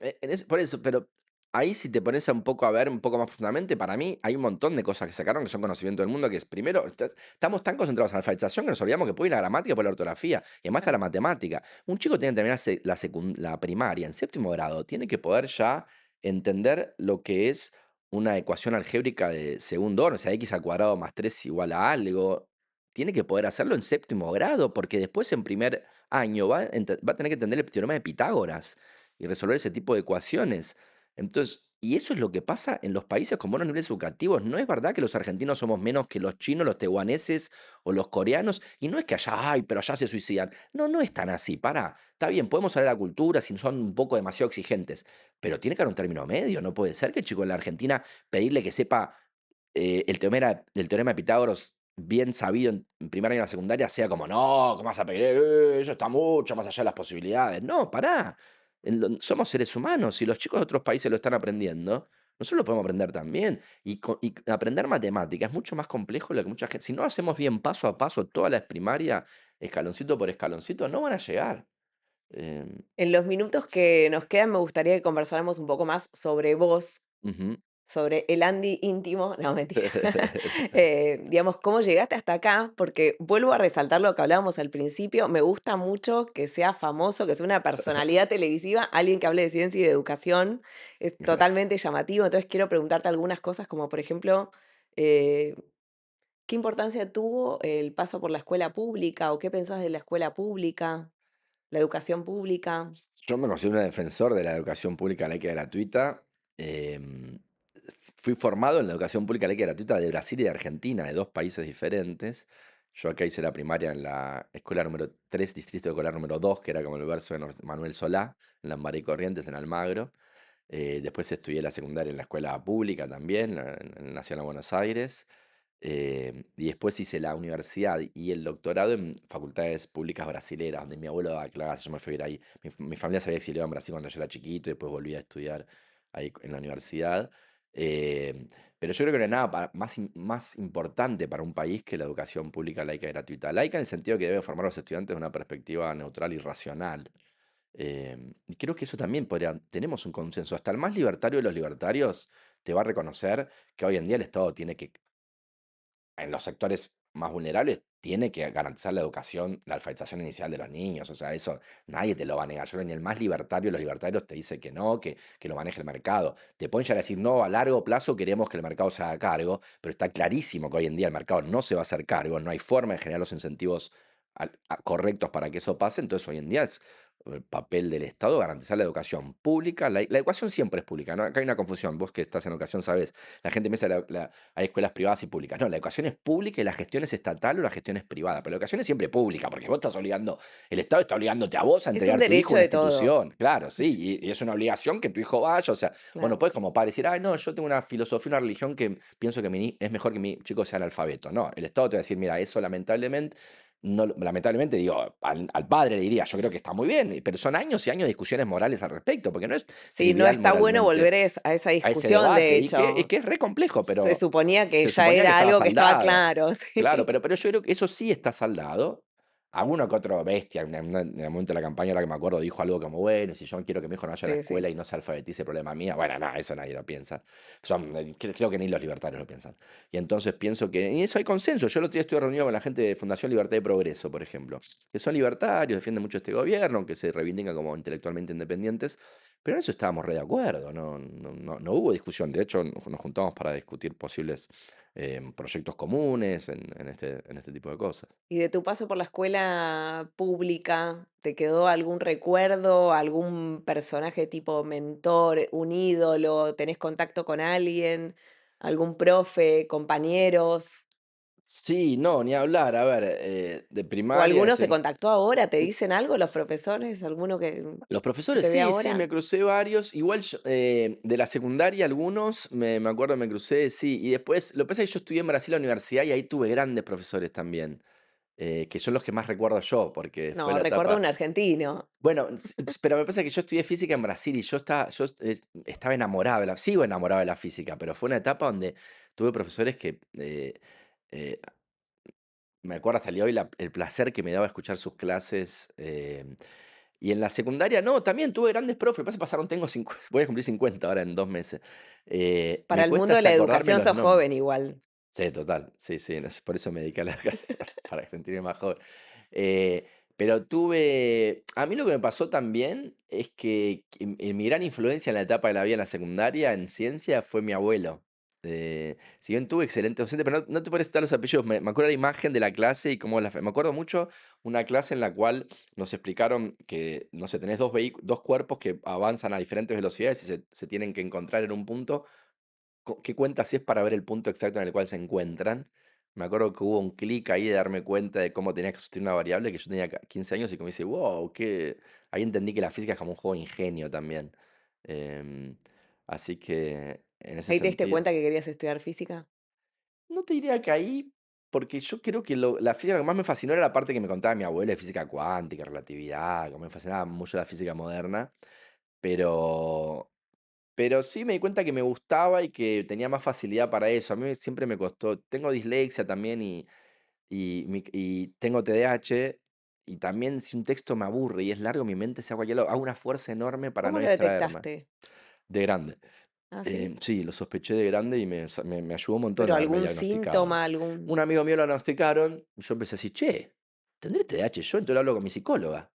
por eso, pero ahí si te pones a un poco a ver un poco más profundamente, para mí hay un montón de cosas que sacaron que son conocimiento del mundo, que es primero, estamos tan concentrados en la alfabetización que nos olvidamos que puede ir la gramática por la ortografía y además está la Claro. matemática. Un chico tiene que terminar la primaria en séptimo grado, tiene que poder ya entender lo que es una ecuación algébrica de segundo orden, o sea, x al cuadrado más 3 igual a algo, tiene que poder hacerlo en séptimo grado, porque después en primer año va a tener que entender el teorema de Pitágoras y resolver ese tipo de ecuaciones. Entonces, y eso es lo que pasa en los países con buenos niveles educativos. No es verdad que los argentinos somos menos que los chinos, los taiwaneses o los coreanos. Y no es que allá, ay, pero allá se suicidan. No, no es tan así. Pará, está bien, podemos hablar de la cultura si son un poco demasiado exigentes. Pero tiene que haber un término medio. No puede ser que el chico en la Argentina pedirle que sepa el teorema de Pitágoras, bien sabido en primaria y en la secundaria, sea como, no, ¿cómo vas a pedir? Eso está mucho más allá de las posibilidades. No, pará. Somos seres humanos. Si los chicos de otros países lo están aprendiendo, nosotros lo podemos aprender también. Y aprender matemática es mucho más complejo de lo que mucha gente. Si no hacemos bien paso a paso toda la primaria, escaloncito por escaloncito, no van a llegar. Em, En los minutos que nos quedan, me gustaría que conversáramos un poco más sobre vos. Ujú. sobre el Andy íntimo, no, mentira. Digamos, ¿cómo llegaste hasta acá? Porque vuelvo a resaltar lo que hablábamos al principio, me gusta mucho que sea famoso, que sea una personalidad televisiva, alguien que hable de ciencia y de educación, es Gracias. totalmente llamativo. Entonces quiero preguntarte algunas cosas como, por ejemplo, eh, ¿qué importancia tuvo el paso por la escuela pública o qué pensás de la escuela pública, la educación pública? Yo me considero un defensor de la educación pública laica y gratuita. em, Fui formado en la educación pública laica y gratuita de Brasil y de Argentina, de dos países diferentes. Yo acá hice la primaria en la escuela número 3, distrito escolar número 2, que era como el verso de Manuel Solá, en Lambaré y Corrientes, en Almagro. Después estudié la secundaria en la escuela pública también, en el Nacional de Buenos Aires. Y después hice la universidad y el doctorado en facultades públicas brasileras, donde mi abuelo daba clases, yo me fui a ir ahí. Mi familia se había exiliado en Brasil cuando yo era chiquito y después volví a estudiar ahí en la universidad. Eh, pero yo creo que no hay nada más importante para un país que la educación pública laica y gratuita. Laica en el sentido que debe formar a los estudiantes de una perspectiva neutral y racional. Y creo que eso también tenemos un consenso. Hasta el más libertario de los libertarios te va a reconocer que hoy en día el Estado tiene que, en los sectores más vulnerables, tiene que garantizar la educación, la alfabetización inicial de los niños. O sea, eso nadie te lo va a negar. Yo creo que ni el más libertario de los libertarios te dice que no, que lo maneje el mercado. Te pueden llegar a decir, no, a largo plazo queremos que el mercado se haga cargo, pero está clarísimo que hoy en día el mercado no se va a hacer cargo, no hay forma de generar los incentivos correctos para que eso pase. Entonces, hoy en día es papel del Estado garantizar la educación pública. La educación siempre es pública, ¿no? Acá hay una confusión. Vos que estás en educación sabés, la gente piensa hay escuelas privadas y públicas. No, la educación es pública y la gestión es estatal o la gestión es privada. Pero la educación es siempre pública, porque vos estás obligando, el Estado está obligándote a vos a Es un entregar tu hijo a derecho una de todos, institución. Claro, sí, y es una obligación que tu hijo vaya. O sea, vos no claro. podés como padre decir, ay, no, yo tengo una filosofía, una religión que pienso que es mejor que mi chico sea analfabeto. No, el Estado te va a decir, mira, eso lamentablemente. No, lamentablemente, digo, al padre le diría, yo creo que está muy bien, pero son años y años de discusiones morales al respecto, porque no es Sí, no trivial está bueno moralmente volver a esa a ese discusión, de debate, y hecho, que es re complejo, se pero suponía que se ya suponía que era estaba algo que estaba saldado. claro, Claro, sí, pero yo creo que eso sí está saldado. Alguno que otro bestia, en el momento de la campaña, ahora que me acuerdo, dijo algo como, bueno, si yo quiero que mi hijo no vaya a la sí, escuela sí. y no se alfabetice, problema mía. Bueno, no, eso nadie lo piensa. Creo que ni los libertarios lo piensan. Y entonces pienso que, y eso hay consenso. Yo el otro día estuve reunido con la gente de Fundación Libertad y Progreso, por ejemplo, que son libertarios, defienden mucho este gobierno, que se reivindican como intelectualmente independientes, pero en eso estábamos re de acuerdo, no hubo discusión. De hecho, nos juntamos para discutir posibles proyectos comunes en este tipo de cosas. Y de tu paso por la escuela pública, ¿te quedó algún recuerdo, algún personaje tipo mentor, un ídolo? ¿Tenés contacto con alguien? ¿Algún profe, compañeros? Sí, no, ni hablar. A ver, de ¿O primaria, alguno se contactó ahora? ¿Te dicen algo los profesores? ¿Alguno los que profesores te ve sí, sí, ahora? me crucé varios. Igual de la secundaria algunos, me acuerdo, me crucé, sí. Y después, lo que pasa es que yo estudié en Brasil la universidad y ahí tuve grandes profesores también, que son los que más recuerdo yo, porque fue No, la recuerdo un etapa. argentino. Bueno, pero me pasa que yo estudié física en Brasil y estaba enamorado sigo enamorado de la física, pero fue una etapa donde tuve profesores que me acuerdo hasta el día de hoy el placer que me daba escuchar sus clases. Y en la secundaria, no, también tuve grandes profes. Lo que pasa es que pasaron, voy a cumplir 50 ahora en 2 meses. Para Me el cuesta mundo de hasta la acordarme educación los sos nombres. joven igual. Sí, total. Sí, sí. Por eso me dediqué a la educación, para sentirme más joven. Eh, pero a mí lo que me pasó también es que mi gran influencia en la etapa de la vida en la secundaria, en ciencia, fue mi abuelo. Si bien tuve excelente docente, pero no te puedes citar los apellidos, me acuerdo la imagen de la clase y cómo me acuerdo mucho una clase en la cual nos explicaron que, no sé, tenés dos cuerpos que avanzan a diferentes velocidades y se tienen que encontrar en un punto. ¿Qué cuenta si es para ver el punto exacto en el cual se encuentran? Me acuerdo que hubo un clic ahí de darme cuenta de cómo tenía que sustituir una variable que yo tenía 15 años y como dice, wow, que ahí entendí que la física es como un juego de ingenio también. Em, Así que en ese ¿Ahí te diste sentido. cuenta que querías estudiar física? No te diría que ahí, porque yo creo que la física que más me fascinó era la parte que me contaba mi abuela de física cuántica, relatividad, como me fascinaba mucho la física moderna, pero sí me di cuenta que me gustaba y que tenía más facilidad para eso. A mí siempre me costó. Tengo dislexia también y tengo TDAH. Y también si un texto me aburre y es largo, mi mente se va a cualquier lado. Hago una fuerza enorme para no ¿Cómo lo distraerme. detectaste? De grande. ¿Ah, sí? Sí, lo sospeché de grande y me ayudó un montón ¿Pero haberme algún diagnosticado. síntoma, algún? Un amigo mío lo diagnosticaron y yo empecé a decir, che, ¿tendré TDAH yo? Entonces lo hablo con mi psicóloga.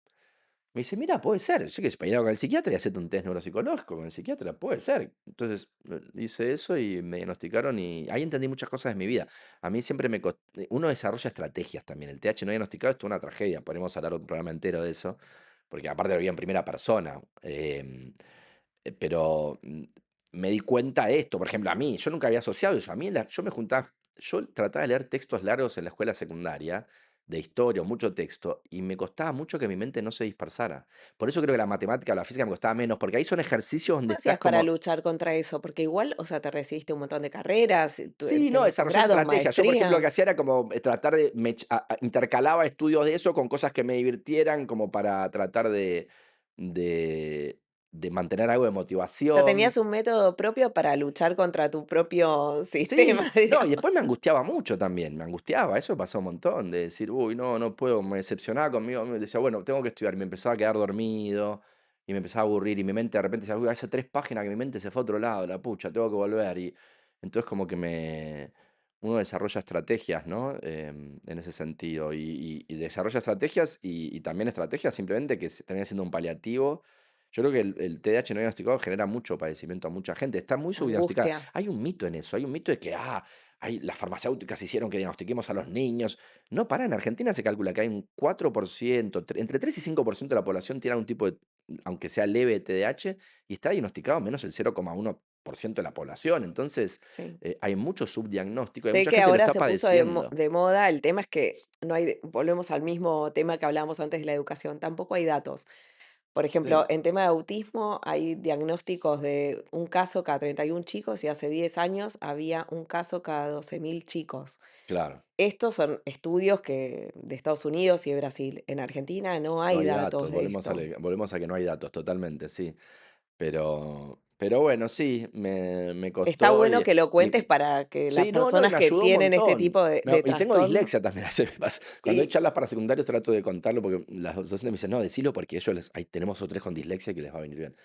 Me dice, mira, puede ser. Yo que para ir con el psiquiatra y hacerte un test neuropsicológico con el psiquiatra, puede ser. Entonces hice eso y me diagnosticaron y ahí entendí muchas cosas de mi vida. A mí siempre uno desarrolla estrategias también. El TH no diagnosticado es toda una tragedia. Podemos hablar un programa entero de eso, porque aparte lo vi en primera persona. Pero me di cuenta de esto, por ejemplo, a mí, yo nunca había asociado eso. A mí, yo me juntaba, yo trataba de leer textos largos en la escuela secundaria, de historia, o mucho texto, y me costaba mucho que mi mente no se dispersara. Por eso creo que la matemática o la física me costaba menos, porque ahí son ejercicios donde ¿Cómo estás hacías para como, luchar contra eso? Porque igual, o sea, te recibiste un montón de carreras, sí, no, tenés desarrollás posgrados, estrategias. Yo, por ejemplo, lo que maestría. hacía era como tratar de, intercalaba estudios de eso con cosas que me divirtieran, como para tratar de, de mantener algo de O sea, motivación. tenías un método propio para luchar contra tu propio sistema, Sí, no, y digamos. después me angustiaba mucho también, me angustiaba, eso pasó un montón, de decir, uy, no, no puedo, me decepcionaba conmigo, me decía, bueno, tengo que estudiar, y me empezaba a quedar dormido, y me empezaba a aburrir, y mi mente de repente decía, uy, hace 3 páginas que mi mente se fue a otro lado, la pucha, tengo que volver, y entonces como que uno desarrolla estrategias, ¿no? En ese sentido, y desarrolla estrategias, y también estrategias simplemente que termina siendo un paliativo. Yo creo que el TDAH no diagnosticado genera mucho padecimiento a mucha gente, está muy subdiagnosticada. Angustia. Hay un mito en eso, hay un mito de que, las farmacéuticas hicieron que diagnostiquemos a los niños. No, para, en Argentina se calcula que hay un 4%, entre 3 y 5% de la población tiene algún tipo de, aunque sea leve, TDAH, y está diagnosticado menos el 0,1% de la población. Entonces, Sí. hay mucho subdiagnóstico, hay Sé mucha que gente que lo ahora está se puso de, padeciendo. de moda, el tema es que no hay, volvemos al mismo tema que hablábamos antes de la educación, tampoco hay datos. Por ejemplo, Sí, en tema de autismo hay diagnósticos de un caso cada 31 chicos y hace 10 años había un caso cada 12.000 chicos. claro. Estos son estudios que, de Estados Unidos y de Brasil. En Argentina no No hay hay datos datos, de esto. volvemos a que no hay datos, totalmente, sí. Pero bueno, sí, me Está costó bueno que lo y cuentes para que las sí, no, no, y personas me que ayudó un tienen este montón. tipo de, Me de y tengo trastorno dislexia también, a veces me pasa. Cuando hay y charlas para secundarios trato de contarlo porque las docentes me dicen: "No, decilo porque ellos ahí tenemos o 3 con dislexia que les va a venir bien".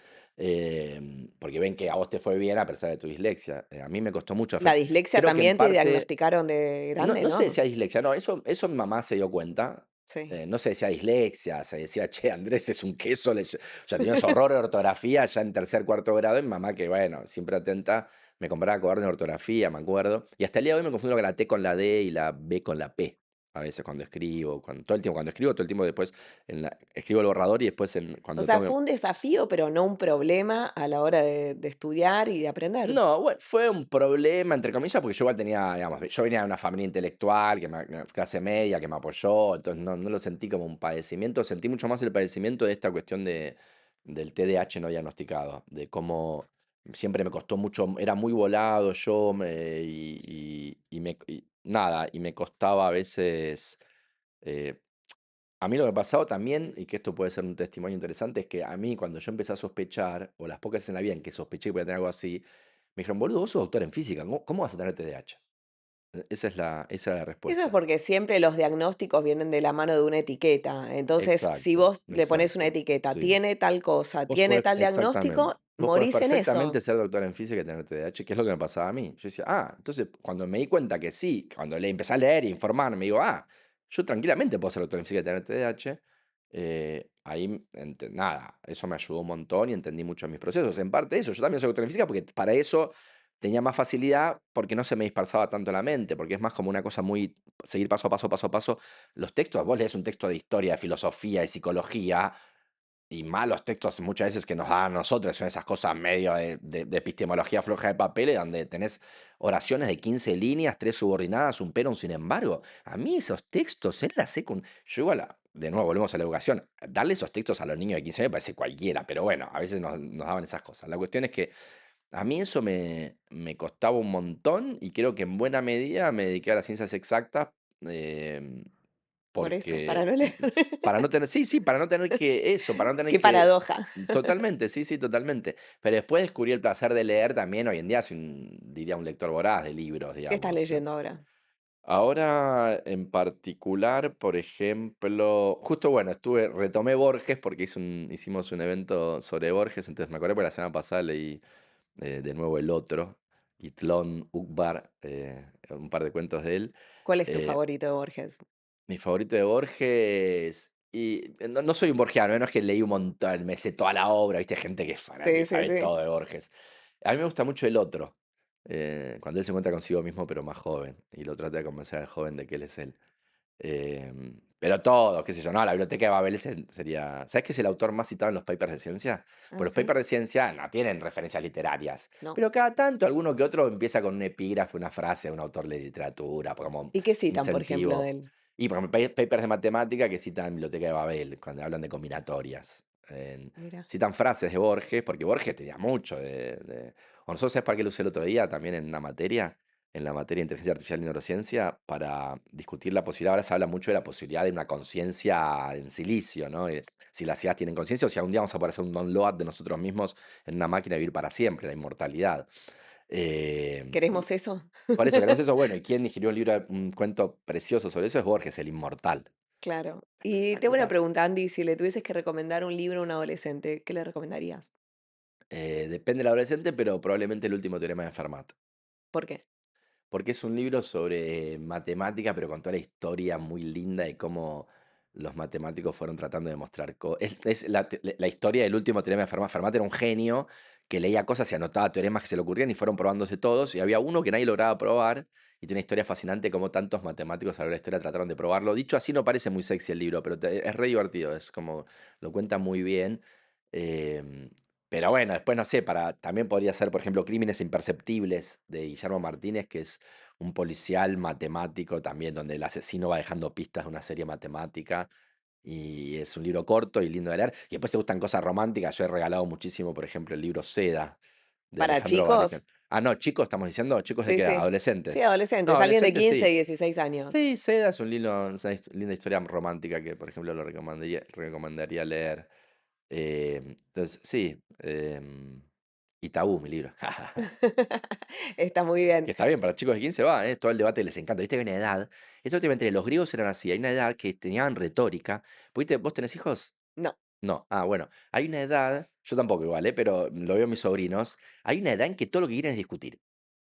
Porque ven que a vos te fue bien a pesar de tu dislexia. A mí me costó mucho la dislexia creo que en también te parte diagnosticaron de no, grande, no se ¿no? decía dislexia, no, eso mi mamá se dio cuenta. Sí. No se decía dislexia, se decía, che, Andrés es un queso. Ya tenía ese horror de ortografía ya en tercer, cuarto grado. Y mi mamá, que bueno, siempre atenta, me compraba cuadernos de ortografía, me acuerdo. Y hasta el día de hoy me confundo con la T con la D y la B con la P. A veces cuando escribo, todo el tiempo, cuando escribo, todo el tiempo después escribo el borrador y después O cuando sea, tengo fue un desafío, pero no un problema a la hora de estudiar y de aprender. No, bueno, fue un problema, entre comillas, porque yo igual tenía, digamos, yo venía de una familia intelectual, clase media, que me apoyó, entonces no lo sentí como un padecimiento, sentí mucho más el padecimiento de esta cuestión del TDAH no diagnosticado, de cómo siempre me costó mucho, era muy volado yo, nada, y me costaba a veces, eh, a mí lo que pasaba también, y que esto puede ser un testimonio interesante, es que a mí cuando yo empecé a sospechar, o las pocas veces en la vida en que sospeché que podía tener algo así, me dijeron, boludo, vos sos doctor en física, ¿cómo vas a tener TDAH? Esa es la Eso es respuesta. porque siempre los diagnósticos vienen de la mano de una etiqueta. Entonces, si Exacto, vos le pones una exacto, etiqueta, sí. tiene tal cosa, Vos tiene podés, tal exactamente. diagnóstico, Vos podés morís en eso. perfectamente ser doctor en física y tener TDAH, que es lo que me pasaba a mí. Yo decía, entonces cuando me di cuenta que sí, cuando le empecé a leer e informarme, me digo, yo tranquilamente puedo ser doctor en física y tener TDAH. Ahí, nada, eso me ayudó un montón y entendí mucho mis procesos. En parte eso, yo también soy doctor en física porque para eso tenía más facilidad porque no se me dispersaba tanto la mente, porque es más como una cosa muy seguir paso a paso, paso a paso. Los textos, vos lees un texto de historia, de filosofía, de psicología, y malos textos muchas veces que nos dan a nosotros, son esas cosas medio de epistemología floja de papeles, donde tenés oraciones de 15 líneas, 3 subordinadas, un pero, un sin embargo. A mí esos textos en la secundaria, yo igual, de nuevo, volvemos a la educación, darle esos textos a los niños de 15 años me parece cualquiera, pero bueno, a veces nos daban esas cosas. La cuestión es que a mí eso me costaba un montón y creo que en buena medida me dediqué a las ciencias exactas. em, Por eso, para porque no leer. para no tener sí, sí, para no tener que eso, para no tener Qué que paradoja. totalmente, sí, sí, totalmente. Pero después descubrí el placer de leer también, hoy en día soy diría un lector voraz de libros, ¿Qué estás digamos. leyendo ahora? Ahora, en particular, por ejemplo, justo, bueno, retomé Borges porque hicimos un evento sobre Borges, entonces me acuerdo que la semana pasada leí de nuevo El Otro, Itlón Ukbar, un par de cuentos de él. ¿Cuál es tu Eh, favorito de Borges? Mi favorito de Borges, y no soy un borgiano, no es que leí un montón, me sé toda la obra, viste, gente que es fanática Sí, y sí, sabe sí. todo de Borges. A mí me gusta mucho El Otro, cuando él se encuentra consigo mismo, pero más joven, y lo trata de convencer al joven de que él es él. Pero todo, qué sé yo, no, la biblioteca de Babel sería. ¿Sabes que es el autor más citado en los papers de ciencia? Pues Ah, los sí. papers de ciencia no tienen referencias literarias, No. pero cada tanto alguno que otro empieza con un epígrafe, una frase de un autor de literatura, como ¿Y qué citan, por ejemplo, de incentivo. él? Y por ejemplo, papers de matemática que citan Biblioteca de Babel, cuando hablan de combinatorias. Mira. Citan frases de Borges, porque Borges tenía mucho O nosotros, ¿sabes para qué lo usé el otro día también en una materia? En la materia de inteligencia artificial y neurociencia, para discutir la posibilidad, ahora se habla mucho de la posibilidad de una conciencia en silicio, ¿no? Si las ideas tienen conciencia o si algún día vamos a poder hacer un download de nosotros mismos en una máquina y vivir para siempre, la inmortalidad. ¿Queremos eso? Por eso queremos eso, bueno, ¿y quién escribió un cuento precioso sobre eso? Es Borges, el inmortal. Claro. Y tengo una Claro. pregunta, Andy, si le tuvieses que recomendar un libro a un adolescente, ¿qué le recomendarías? Depende del adolescente, pero probablemente el último teorema de Fermat. ¿Por qué? Porque es un libro sobre matemática, pero con toda la historia muy linda de cómo los matemáticos fueron tratando de mostrar es la historia del último teorema de Fermat. Fermat era un genio que leía cosas y anotaba teoremas que se le ocurrían y fueron probándose todos. Y había uno que nadie lograba probar. Y tiene una historia fascinante cómo tantos matemáticos a lo largo de la historia trataron de probarlo. Dicho así, no parece muy sexy el libro, pero es re divertido. Es como lo cuenta muy bien. em, pero bueno, después no sé, también podría ser, por ejemplo, Crímenes Imperceptibles de Guillermo Martínez, que es un policial matemático también, donde el asesino va dejando pistas de una serie matemática. Y es un libro corto y lindo de leer. Y después te gustan cosas románticas. Yo he regalado muchísimo, por ejemplo, el libro Seda de ¿Para Alejandro Balinger. chicos? Ah, no, chicos, estamos diciendo, chicos de Sí, qué edad, sí. Sí, adolescentes. No, adolescentes, alguien de adolescentes 15 sí. y 16 años. Sí, Seda es linda historia romántica que, por ejemplo, lo recomendaría leer. Entonces, sí. Itaú, mi libro. Está muy bien. Que está bien, para chicos de 15 va, todo el debate les encanta. Viste que hay una edad, esto te entre los griegos eran así, hay una edad que tenían retórica. ¿Viste? ¿Vos tenés hijos? No. No. Ah, bueno. Hay una edad, yo tampoco igual, pero lo veo en mis sobrinos. Hay una edad en que todo lo que quieren es discutir.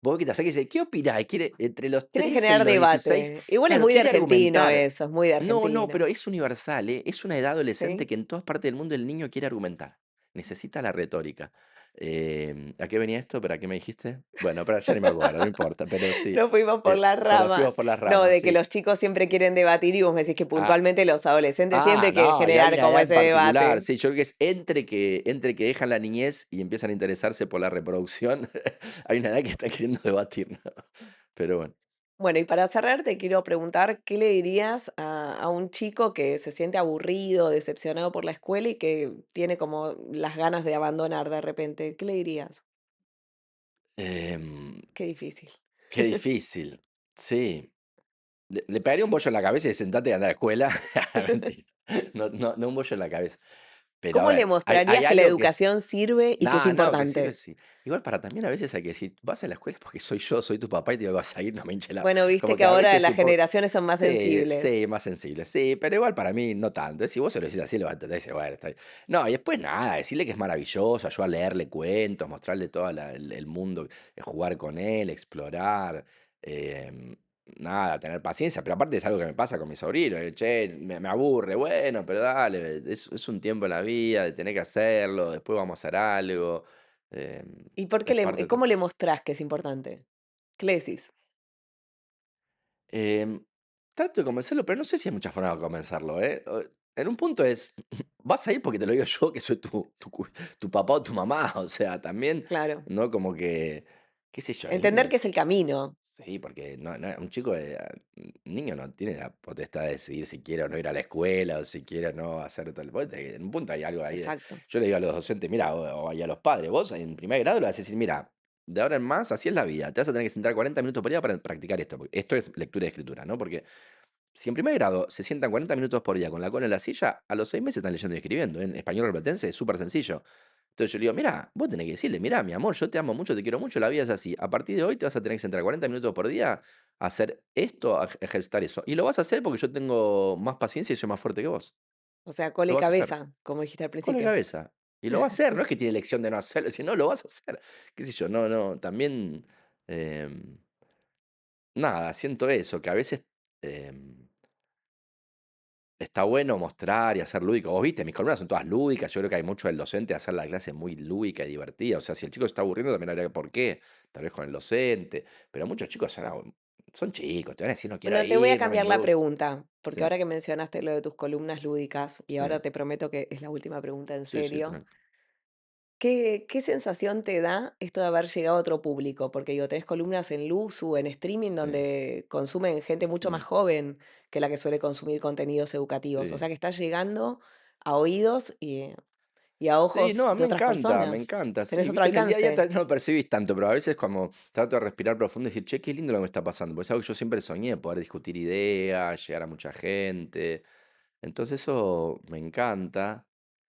Vos que te acercas y dices, ¿qué opinás? Y quiere, entre los Quieren 13 y generar los 16, debate. Igual es claro, muy de quiere argentino argumentar. eso, es muy de No, no, pero Argentina. es universal, ¿eh? Es una edad adolescente ¿Sí? que en todas partes del mundo el niño quiere argumentar. Necesita la retórica. ¿A qué venía esto? ¿Pero a qué me dijiste? Bueno, pero ya ni me acuerdo, no importa, pero sí. Nos fuimos por las Ya nos fuimos ramas. por las No, ramas, de que sí. los chicos siempre quieren debatir y vos me decís que Ah, puntualmente los adolescentes siempre quieren no, y hay generar una como edad en ese particular, debate. sí, yo creo que es entre que dejan la niñez y empiezan a interesarse por la reproducción, hay una edad que está queriendo debatir, ¿no? Pero bueno. Bueno, y para cerrar te quiero preguntar, ¿qué le dirías a un chico que se siente aburrido, decepcionado por la escuela y que tiene como las ganas de abandonar de repente? ¿Qué le dirías? Em, Qué difícil. Qué difícil, sí. Le pegaría un bollo en la cabeza y sentate y anda a la escuela. Mentira. No, no, no un bollo en la cabeza. Pero a ¿Cómo le ver, hay mostrarías que la algo que es. educación sirve y que es No, no, que sirve importante? sí. Igual para también a veces hay que decir, vas a la escuela porque soy yo, soy tu papá y te digo, vas a ir, no me hinche la. Bueno, viste Como que que a ahora veces las un poco. generaciones son más Sí, sensibles. sí, más sensible, sí, pero igual para mí no tanto. Si vos se lo decís así, lo va a entender y dice, bueno, está bien. No, y después nada, decirle que es maravilloso, yo a leerle cuentos, mostrarle todo el mundo, jugar con él, explorar. em, Nada, tener paciencia, pero aparte es algo que me pasa con mi sobrino, che, me aburre, bueno, pero dale, es un tiempo en la vida de tener que hacerlo, después vamos a hacer algo, em, ¿Y por qué es parte del cómo le proceso. mostrás que es importante? ¿Qué le decís? Em, Trato de convencerlo, pero no sé si hay mucha forma de convencerlo, ¿eh? En un punto es, vas a ir porque te lo digo yo, que soy tu papá o tu mamá, o sea, también, Claro. ¿no? Como que, qué sé yo, el niño Entender que es es. el camino. Sí, porque un chico, un niño no tiene la potestad de decidir si quiere o no ir a la escuela o si quiere o no hacer tal. En un punto hay algo ahí Exacto. yo le digo a los docentes, mira, y a los padres, vos en primer grado le vas a decir, mira, de ahora en más, así es la vida, te vas a tener que sentar 40 minutos por día para practicar esto, porque esto es lectura y escritura, ¿no? Porque si en primer grado se sientan 40 minutos por día con la cola en la silla, a los 6 meses están leyendo y escribiendo. En español repetense es súper sencillo. Entonces yo le digo, mira, vos tenés que decirle, mira, mi amor, yo te amo mucho, te quiero mucho, la vida es así. A partir de hoy te vas a tener que sentar 40 minutos por día a hacer esto, a ejercitar eso. Y lo vas a hacer porque yo tengo más paciencia y soy más fuerte que vos. O sea, Lo cole y vas a hacer. cabeza, como dijiste al Con la principio. cabeza. Y lo va a hacer, no es que tiene elección de no hacerlo, si no, lo vas a hacer. Qué sé yo, no, también, em, nada, siento eso, que a veces, em está bueno mostrar y hacer lúdico. Vos viste, mis columnas son todas lúdicas. Yo creo que hay mucho del docente de hacer la clase muy lúdica y divertida. O sea, si el chico se está aburriendo, también habría por qué. Tal vez con el docente. Pero muchos chicos son chicos, te van a decir, no quiero Bueno, te voy a ir, no me cambiar la gusta. pregunta, porque Sí, ahora que mencionaste lo de tus columnas lúdicas, y ahora sí, te prometo que es la última pregunta en sí, sí, serio, ¿qué sensación te da esto de haber llegado a otro público? Porque digo, tenés columnas en Luz o en streaming sí, donde consumen gente mucho más mm, joven que la que suele consumir contenidos educativos. O sí. sea que estás llegando a oídos y a Sí, ojos no, de otras me personas. encanta, Tenés sí, otro viste, en el día a día alcance. tal vez no lo percibís tanto, pero a veces como trato de respirar profundo y decir, che, qué lindo lo que me está pasando, porque es algo que yo siempre soñé, poder discutir ideas, llegar a mucha gente, entonces eso me encanta.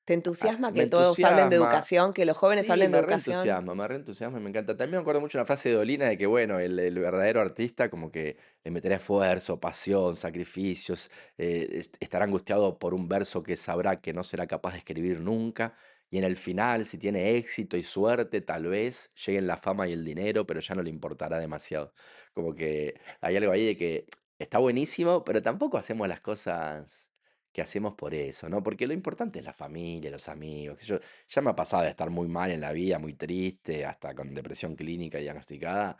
¿Te Ah, entusiasma me que todos hablen de entusiasma. educación, que los jóvenes Sí, hablen de educación? me reentusiasma y me encanta. También me acuerdo mucho una frase de Dolina de que, bueno, el verdadero artista como que le meterá esfuerzo, pasión, sacrificios, estará angustiado por un verso que sabrá que no será capaz de escribir nunca. Y en el final, si tiene éxito y suerte, tal vez lleguen la fama y el dinero, pero ya no le importará demasiado. Como que hay algo ahí de que está buenísimo, pero tampoco hacemos las cosas que hacemos por eso, ¿no? Porque lo importante es la familia, los amigos. Que yo, ya me ha pasado de estar muy mal en la vida, muy triste, hasta con depresión clínica diagnosticada.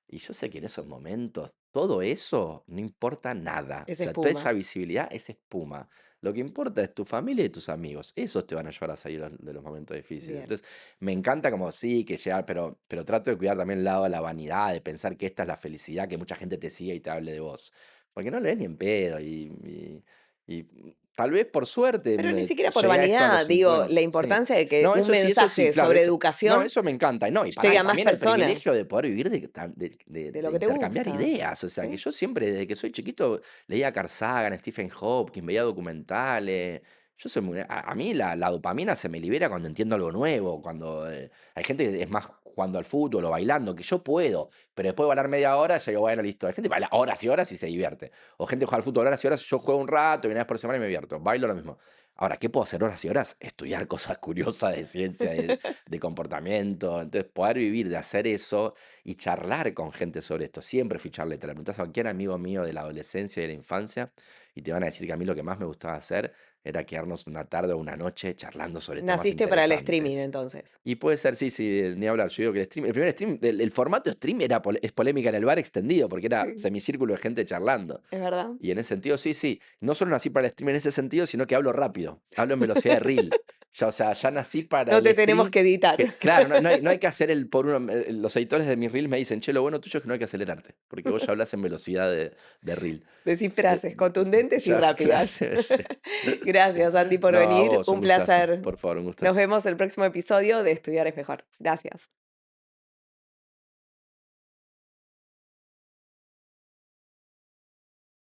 Y yo sé que en esos momentos todo eso no importa nada. O Es sea, toda esa espuma. visibilidad es espuma. Lo que importa es tu familia y tus amigos. Esos te van a ayudar a salir de los momentos difíciles. Bien. Entonces, me encanta como sí, que llegar, pero trato de cuidar también el lado de la vanidad, de pensar que esta es la felicidad, que mucha gente te siga y te hable de vos. Porque no lo es ni en pedo. Y tal vez por suerte Pero ni siquiera por llegué a esto a los vanidad, digo, 50. la Sí. importancia de que No, un eso sí, mensaje claro. sobre No, educación eso me encanta. No, y pará, llegue y a más también el privilegio personas de poder vivir de de lo que te intercambiar gusta, ideas. O sea, que ¿sí? yo siempre, desde que soy chiquito, leía Carl Sagan, Stephen Hawking, veía documentales. Yo soy a mí la dopamina se me libera cuando entiendo algo nuevo, cuando hay gente que es más jugando al fútbol o bailando, que yo puedo, pero después de bailar media hora, ya digo, bueno, listo. Hay gente que baila horas y horas y se divierte. O gente que juega al fútbol horas y horas, yo juego un rato y una vez por semana y me divierto. Bailo lo mismo. Ahora, ¿qué puedo hacer horas y horas? Estudiar cosas curiosas de ciencia, de comportamiento. Entonces, poder vivir de hacer eso y charlar con gente sobre esto. Siempre fui charleta. Le preguntás a cualquier amigo mío de la adolescencia y de la infancia y te van a decir que a mí lo que más me gustaba hacer era quedarnos una tarde o una noche charlando sobre temas Naciste para el streaming interesantes. entonces. Y puede ser, sí, sí, ni hablar. Yo digo que el primer stream, el formato stream es polémica en el bar extendido, porque era Sí, semicírculo de gente charlando. es verdad. Y en ese sentido, sí, sí. No solo nací para el stream en ese sentido, sino que hablo rápido. Hablo en velocidad de reel. Ya, o sea, ya nací para No el te tenemos stream. que editar. Que, claro, no hay que hacer el por uno. Los editores de mis reels me dicen, che, lo bueno tuyo es que no hay que acelerarte, porque vos ya hablas en velocidad de reel. Decís Eh, frases contundentes y ya, rápidas. gracias. Sí. Gracias, Andy, por No, a venir. vos, un Un gustazo. placer. Por favor, un Nos gustazo. vemos el próximo episodio de Estudiar es mejor. Gracias.